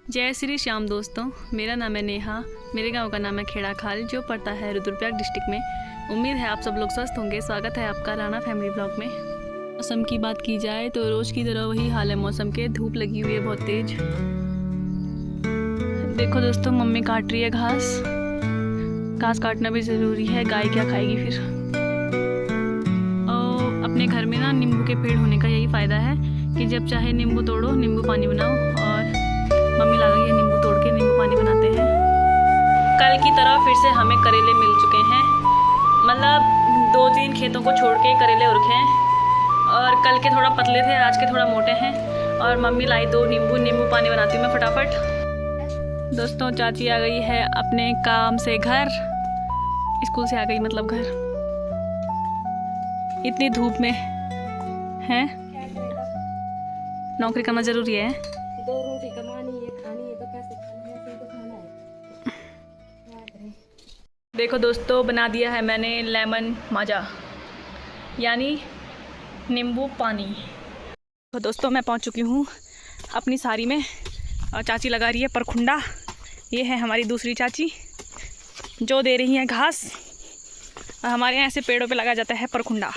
जय श्री श्याम दोस्तों, मेरा नाम है नेहा। मेरे गांव का नाम है खेड़ा खाल, जो पड़ता है रुद्रप्रयाग डिस्ट्रिक्ट में। उम्मीद है आप सब लोग स्वस्थ होंगे। स्वागत है आपका राणा फैमिली ब्लॉग में। मौसम की बात की जाए तो रोज़ की तरह वही हाल है मौसम के। धूप लगी हुई है बहुत तेज। देखो दोस्तों, मम्मी काट रही है घास। घास काटना भी ज़रूरी है, गाय क्या खाएगी फिर। और अपने घर में ना नींबू के पेड़ होने का यही फ़ायदा है कि जब चाहे नींबू तोड़ो, नींबू पानी बनाओ। और मम्मी ला गई है नींबू तोड़ के, नींबू पानी बनाते हैं। कल की तरह फिर से हमें करेले मिल चुके हैं। मतलब 2-3 खेतों को छोड़ के करेले उरखे हैं। और कल के थोड़ा पतले थे, आज के थोड़ा मोटे हैं। और मम्मी लाई 2 नींबू पानी बनाती हूँ मैं फटाफट। दोस्तों, चाची आ गई है अपने काम से घर। स्कूल से आ गई मतलब घर। इतनी धूप में है, नौकरी करना ज़रूरी है। 2 रोटी कमानी है, खानी है तो कैसे खानी है, तो खाना है। देखो दोस्तों, बना दिया है मैंने लेमन माजा, यानी नींबू पानी। तो दोस्तों, मैं पहुंच चुकी हूँ अपनी साड़ी में और चाची लगा रही है परखुंडा। ये है हमारी दूसरी चाची जो दे रही हैं घास। और हमारे यहाँ ऐसे पेड़ों पे लगा जाता है परखुंडा,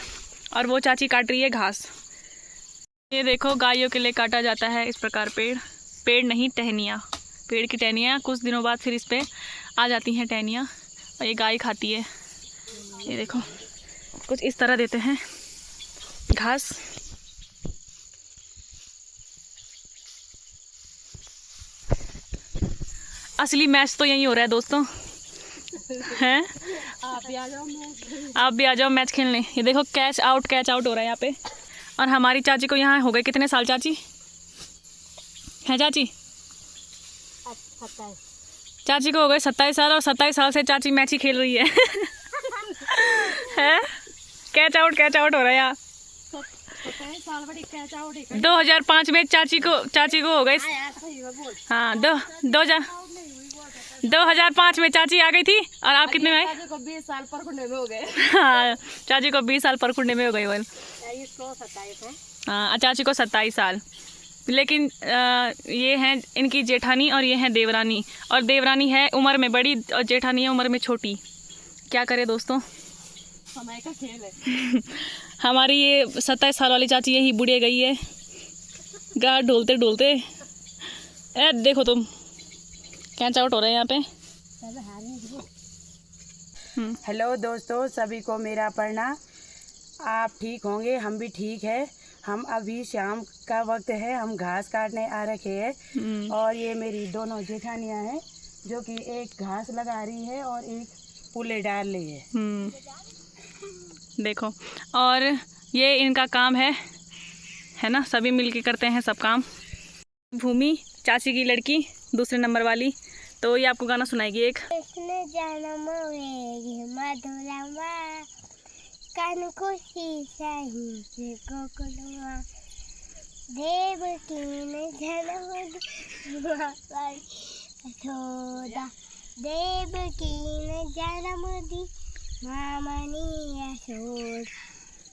और वो चाची काट रही है घास। ये देखो, गायों के लिए काटा जाता है इस प्रकार पेड़ नहीं, टहनियाँ। पेड़ की टहनियाँ कुछ दिनों बाद फिर इस पे आ जाती हैं टहनियाँ, और ये गाय खाती है। ये देखो, कुछ इस तरह देते हैं घास। असली मैच तो यही हो रहा है दोस्तों, हैं? आप भी आ जाओ मैच खेलने। ये देखो, कैच आउट हो रहा है यहाँ पे। और हमारी चाची को यहाँ हो गए कितने साल चाची? हैं चाची? 27। चाची को हो गए 27 साल, और 27 साल से चाची मैच ही खेल रही है। हैं? कैच आउट हो रहा है यहाँ। 27 साल बड़ी कैच आउट है। 2005 में चाची को हो गए। हाँ, 2005 में चाची आ गई थी, और आप कितने में आए? चाची को 20 साल परखुंडे में हो गए। हाँ, चाची को 20 साल परखुंडे में हो गई। इसको 27 है। हाँ, चाची को 27 साल। लेकिन ये हैं इनकी जेठानी, और ये हैं देवरानी। और देवरानी है उम्र में बड़ी, और जेठानी है उम्र में छोटी। क्या करे दोस्तों, समय का खेल है। हमारी ये 27 साल वाली चाची यही बुढ़िया गई है गा ढोलते ढोलते। देखो तुम, कैच आउट हो रहे हैं यहाँ पे। हेलो दोस्तों, सभी को मेरा प्रणाम। आप ठीक होंगे, हम भी ठीक है। हम अभी शाम का वक्त है, हम घास काटने आ रखे हैं। और ये मेरी दोनों जेठानियां हैं जो कि एक घास लगा रही है और एक पुले डाल रही है। देखो, और ये इनका काम है ना, सभी मिलके करते हैं सब काम। भूमि चाची की लड़की, दूसरे नंबर वाली, तो ये आपको गाना सुनाएगी एक।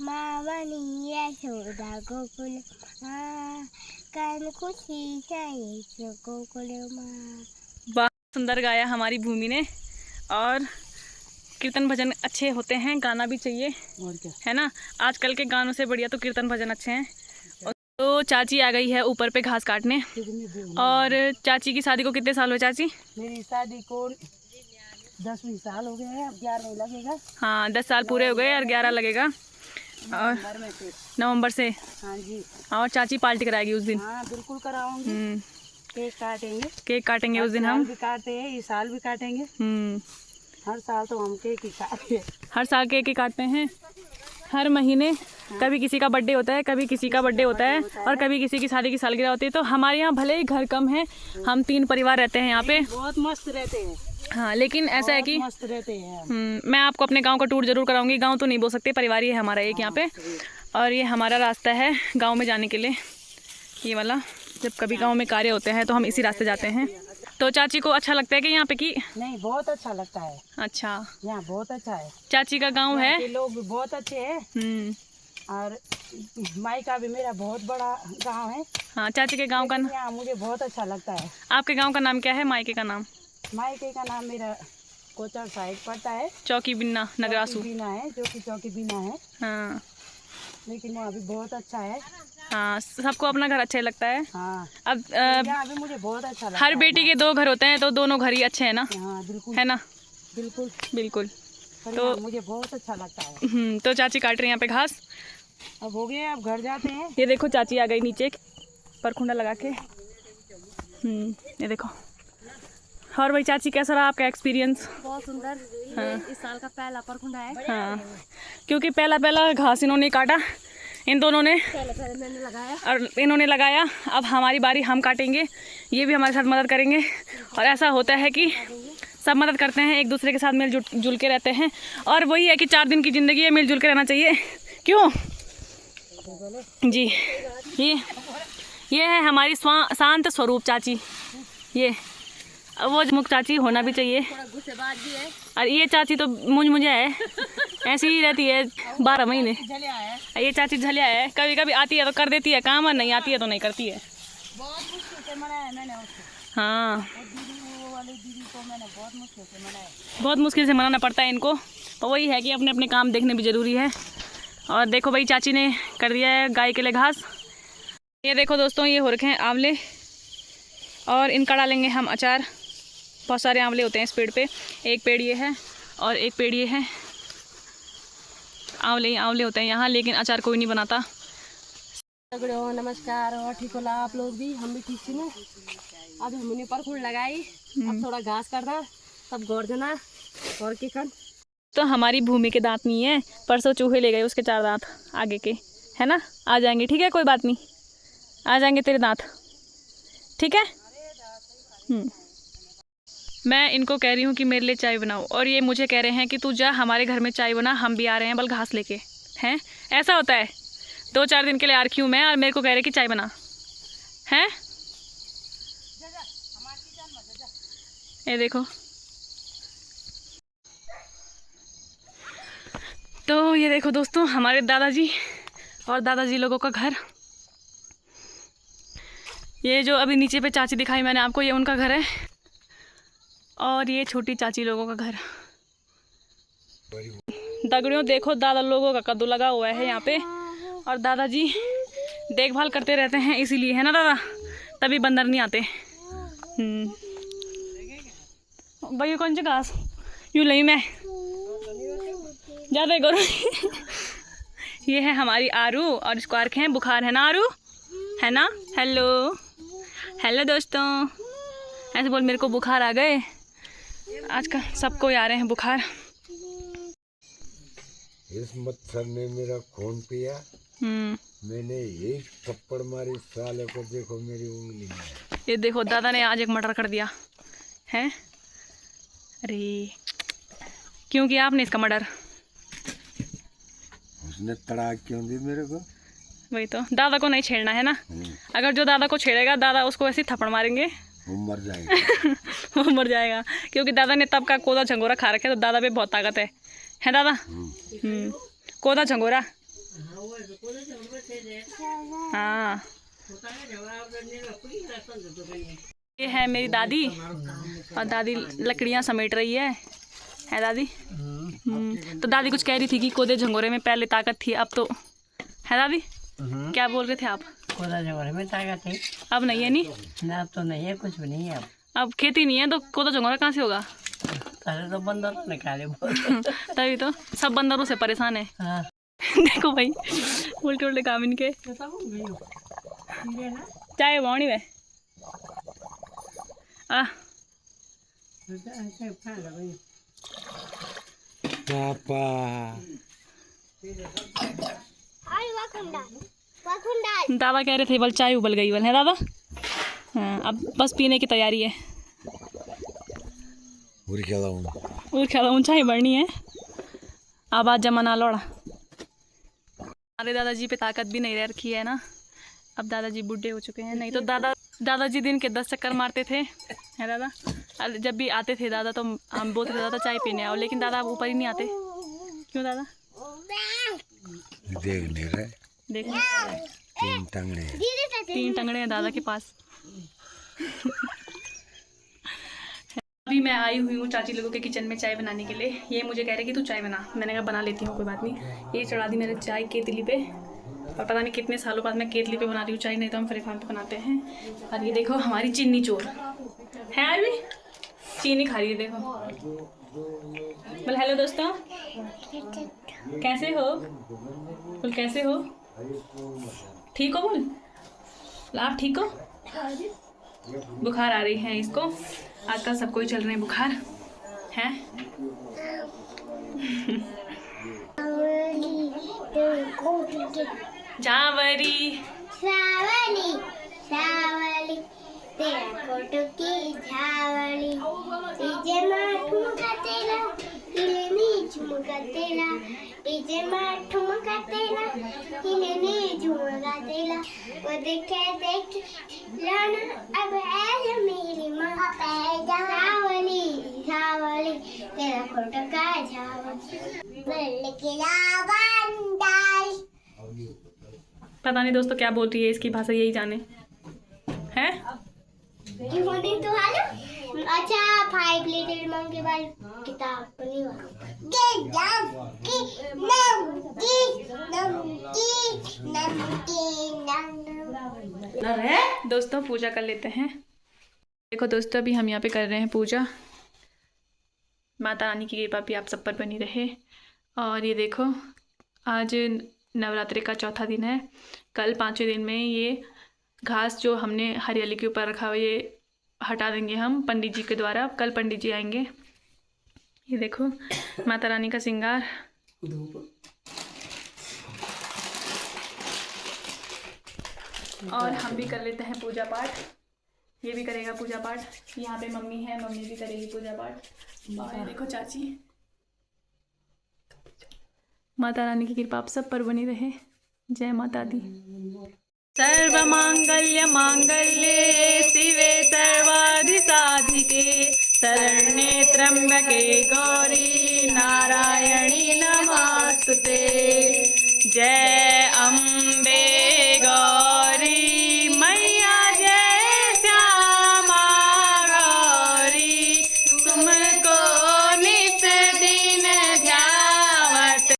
मामनी यशोदा गोकुल कान खुशी गोकुल माँ। वाह, सुंदर गाया हमारी भूमि ने। और कीर्तन भजन अच्छे होते हैं, गाना भी चाहिए, और क्या है ना। आजकल के गानों से बढ़िया तो कीर्तन भजन अच्छे हैं। तो चाची आ गई है ऊपर पे घास काटने। और चाची की शादी को कितने साल हुए चाची? मेरी शादी को 10-20 साल हो गए हैं, अब 11 लगेगा। हाँ, 10 साल पूरे हो गए और 11 लगेगा। और नवंबर से। हाँ जी। और चाची पार्टी कराएगी उस दिन। हाँ बिल्कुल कराऊंगी। केक काटेंगे उस दिन हम। भी काटते हैं, इस साल भी काटेंगे। हर साल तो हम केक ही काटते हैं। हर साल केक ही काटते हैं, हर महीने। कभी किसी का बर्थडे होता है, कभी किसी का बर्थडे होता है, और कभी किसी की शादी की सालगिरह होती है। तो हमारे यहाँ भले ही घर कम है, हम 3 परिवार रहते हैं यहाँ पे। बहुत मस्त रहते हैं। हाँ, लेकिन ऐसा है कि मस्त रहते हैं। मैं आपको अपने गांव का टूर जरूर कराऊंगी। गांव तो नहीं बोल सकते, परिवार ही है हमारा एक यहाँ पे। और ये हमारा रास्ता है गांव में जाने के लिए, ये वाला। जब कभी गांव में कार्य होते हैं तो हम इसी रास्ते जाते हैं। तो चाची को अच्छा लगता है कि यहाँ पे की? नहीं, बहुत अच्छा लगता है। अच्छा, यहाँ बहुत अच्छा है। चाची का गांव है, लोग भी बहुत अच्छे हैं। और मायका भी मेरा बहुत बड़ा गांव है। हाँ, चाची के गांव का लेकिन यहाँ मुझे बहुत अच्छा लगता है। आपके गांव का नाम क्या है, मायके का नाम? मायके का नाम मेरा कोचर साइड पड़ता है, चौकी बिन्ना नगरासू। बीना है, जो कि चौकी बीना है। हाँ लेकिन वहाँ भी बहुत अच्छा है। हाँ, सबको अपना घर अच्छा ही लगता है। हाँ, अब यहाँ भी मुझे बहुत अच्छा लगता हर है। बेटी के 2 घर होते हैं तो दोनों घर ही अच्छे हैं ना, हाँ बिल्कुल, है ना? बिल्कुल बिल्कुल। पर तो यहाँ मुझे बहुत अच्छा लगता है। तो चाची काट रही हैं यहाँ पे घास। अब हो गए, अब घर जाते हैं। ये देखो चाची आ गई नीचे परखुंडा लगा के। ये देखो। और भाई चाची, कैसा रहा आपका एक्सपीरियंस? बहुत सुंदर। हाँ। इस साल का पहला परखुंडा है। हाँ, क्योंकि पहला घास इन्होंने काटा, इन दोनों ने, पहले मैंने लगाया और इन्होंने लगाया। अब हमारी बारी, हम काटेंगे, ये भी हमारे साथ मदद करेंगे। और ऐसा होता है कि सब मदद करते हैं, एक दूसरे के साथ मिल जुल के रहते हैं। और वही है कि 4 दिन की ज़िंदगी है, मिलजुल के रहना चाहिए। क्यों जी? ये है हमारी शांत स्वरूप चाची। ये वो मुख चाची होना भी चाहिए। थोड़ा गुस्सेबाज भी है। और ये चाची तो मुझे है, ऐसी ही रहती है 12 महीने। ये चाची झलिया है, कभी कभी आती है तो कर देती है काम, और नहीं आती है तो नहीं करती है। बहुत मुश्किल से मनाया मैंने उसको। हाँ, और वो वाली दीदी को मैंने बहुत मुश्किल से मनाया। बहुत मुश्किल से मनाना पड़ता है इनको। तो वही है कि अपने अपने काम देखने भी ज़रूरी है। और देखो भाई, चाची ने कर दिया है गाय के लिए घास। ये देखो दोस्तों, ये हो रखे हैं आंवले, और इनका डालेंगे हम अचार। बहुत सारे आंवले होते हैं इस पेड़ पे। एक पेड़ ये है और एक पेड़ ये है। आंवले ही आंवले होते हैं यहाँ, लेकिन अचार कोई नहीं बनाता। नमस्कार, और ठीक होला आप लोग भी? हम भी ठीक थी ना। अब हमने परखुंड लगाई, अब थोड़ा घास करना, तब गोरजना और की खन। तो हमारी भूमि के दांत नहीं है, परसों चूहे ले गए उसके 4 दांत आगे के, है ना? आ जाएंगे, ठीक है, कोई बात नहीं, आ जाएंगे तेरे दांत, ठीक है। मैं इनको कह रही हूँ कि मेरे लिए चाय बनाओ, और ये मुझे कह रहे हैं कि तू जा हमारे घर में चाय बना, हम भी आ रहे हैं बल घास लेके। हैं, ऐसा होता है? 2-4 दिन के लिए आ रखी हूँ मैं, और मेरे को कह रहे कि चाय बना, हैं? ये देखो। तो ये देखो दोस्तों, हमारे दादाजी और दादाजी लोगों का घर। ये जो अभी नीचे पे चाची दिखाई मैंने आपको, ये उनका घर है। और ये छोटी चाची लोगों का घर। दगड़ियों देखो, दादा लोगों का कद्दू लगा हुआ है यहाँ पे, और दादाजी देखभाल करते रहते हैं, इसीलिए, है ना दादा? तभी बंदर नहीं आते। भाई कौन सी घास यूँ लई मैं ज़्यादा करो। ये है हमारी आरू, और इसको आ रखे हैं बुखार, है ना आरू? है ना? हेलो हेलो दोस्तों, ऐसे बोल, मेरे को बुखार आ गए। आजकल सबको आ रहे हैं बुखार। इस मच्छर ने मेरा खून पिया। मैंने एक थप्पड़ मारी साले को, देखो मेरी उंगली में। ये देखो, दादा ने आज एक मर्डर कर दिया है। अरे क्यों किया आपने इसका मर्डर? उसने तड़ाक क्यों दी मेरे को? वही तो, दादा को नहीं छेड़ना है ना। अगर जो दादा को छेड़ेगा, दादा उसको ऐसे ही थप्पड़ मारेंगे, वो मर जाएगा। वो मर जाएगा। क्योंकि दादा ने तब का कोदा झंगोरा खा रखा है, तो दादा पे बहुत ताकत है दादा? कोदा झंगोरा। हाँ, ये है मेरी दादी, और दादी लकड़ियाँ समेट रही है दादी? तो दादी कुछ कह रही थी कि कोदे झंगोरे में पहले ताकत थी, अब तो, है दादी? क्या बोल रहे थे आप? कोदा झंगोरे में ताकत है, अब नहीं है? नहीं ना, अब तो नहीं है, कुछ भी नहीं है। अब खेती नहीं है तो कोदा झंगोरा कहाँ से होगा? पहले तो बंदर निकाले। तभी तो सब बंदरों से परेशान है। हाँ। देखो भाई, उल्टे उल्टे काम इनके। चाय बावनी वे आ पापा दादा कह रहे थे बल चाय उबल गई बल, है दादा? हाँ, अब बस पीने की तैयारी है। और क्या चाय बढ़नी है। आवाज जमाना लौड़ा। हमारे दादाजी पे ताकत भी नहीं रह रखी है ना। अब दादाजी बूढ़े हो चुके हैं, नहीं तो दादाजी दिन के 10 चक्कर मारते थे, है दादा? जब भी आते थे दादा तो हम बोलते थे दादा चाय पीने आओ, लेकिन दादा ऊपर ही नहीं आते। क्यों दादा? देख नहीं रहे, देखो 3 टंगड़े हैं। 3 टंगड़े हैं दादा के पास। अभी मैं आई हुई हूँ चाची लोगों के किचन में चाय बनाने के लिए। ये मुझे कह रहे कि तू चाय बना। मैंने कहा बना लेती हूँ, कोई बात नहीं। ये चढ़ा दी मैंने चाय केतली पे, और पता नहीं कितने सालों बाद मैं केतली पे बना रही हूँ चाय, नहीं तो हम फ्रीफान पे बनाते हैं। और ये देखो हमारी चीनी चोर है, अभी चीनी खा रही है, देखो। बोल हेलो दोस्तों, कैसे हो? बोल कैसे हो? ठीक हो? बोल आप ठीक हो? बुखार आ रही है इसको, आजकल सबको ही चल रहे हैं बुखार हैं। जावरी सावली सावली तेरा फोटो की झावली, पीछे माँ ठुमका तेरा, हिलने झुमका तेरा, पीछे माँ ठुमका तेरा, हिलने झुमका तेरा, वो देखे देख लाना अब ऐसा मेरी माँ, सावली सावली तेरा फोटो का झावली, बल्ले के लावंडाई। पता नहीं दोस्तों क्या बोल रही है, इसकी भाषा यही जाने हैं। अच्छा 5 लीटर मंग के बाद किताब बनी दोस्तों पूजा कर लेते हैं। देखो दोस्तों अभी हम यहाँ पे कर रहे हैं पूजा। माता रानी की कृपा भी आप सब पर बनी रहे। और ये देखो आज नवरात्रि का चौथा दिन है। कल 5वें दिन में ये घास जो हमने हरियाली के ऊपर रखा हुआ ये हटा देंगे हम पंडित जी के द्वारा। कल पंडित जी आएंगे। ये देखो माता रानी का श्रृंगार। और हम भी कर लेते हैं पूजा पाठ। ये भी करेगा पूजा पाठ। यहाँ पे मम्मी है, मम्मी भी करेगी पूजा पाठ। और देखो चाची। माता रानी की कृपा आप सब पर बनी रहे। जय माता दी। सर्व मांगल्य मांगल्ये शिवे सर्वाधि साधिके शरण्ये त्र्यंबके गौरी नारायणी नमोस्तुते। जय